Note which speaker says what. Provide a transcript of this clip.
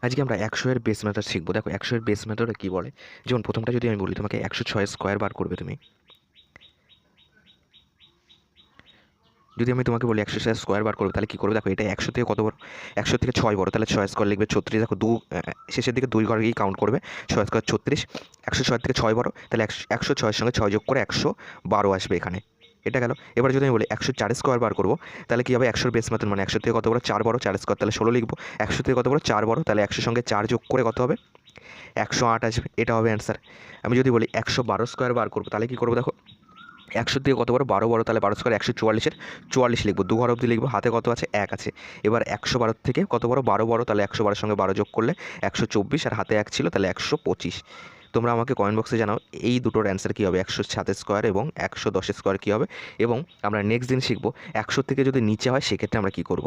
Speaker 1: আজকে আমরা 100 এর বেস মেথড শিখবো। দেখো 100 এর বেস মেথডে কী বলে, যেমন প্রথমটা যদি আমি বলি তোমাকে 106 স্কোয়ার বার করবে তুমি। যদি আমি তোমাকে বলি 106 স্কোয়ার বার করবে তাহলে কী করবে, দেখো এটা 100 থেকে কত বড়, 100 থেকে 6 বড়, তাহলে 6 স্কোয়ার লিখবে 36। দেখো শেষের দিকে 2 ঘর গিয়ে কাউন্ট করবে, 6 স্কোয়ার 36। 106 থেকে 6 বড়, তাহলে 106 এর সঙ্গে 6 যোগ করে 112 আসবে এখানে। এটা গেল। এবার যদি আমি বলি 104 স্কোয়ার বার করবো, তাহলে কী হবে, 100 বেস মেথড মানে 100 থেকে কত বড় 4 বড়, 4 স্কোয়ার তাহলে 16 লিখবো। 100 থেকে কত বড় 4 বড়, তাহলে 100 সঙ্গে 4 যোগ করে কত হবে, 108 আসবে। এটা হবে অ্যান্সার। আমি যদি বলি 112 স্কোয়ার বার করবো, তাহলে কী করবো, দেখো 100 থেকে কত বড় 12 বড়, তাহলে 12 স্কোয়ার 144-এর 44 লিখবো, 2 ঘর অবধি লিখবো, হাতে কত আছে 1 আছে। এবার 112 থেকে কত বড় 12 বড়, তাহলে 112 সঙ্গে 12 যোগ করলে 124, আর হাতে 1 ছিল তাহলে 125। তোমরা আমাকে কমেন্ট বক্সে জানাও এই দুটোর অ্যান্সার কী হবে, 107 স্কোয়ার এবং 110 স্কোয়ার কী হবে। এবং আমরা নেক্সট দিন শিখবো 100 থেকে যদি নিচে হয় সেক্ষেত্রে আমরা কী করব।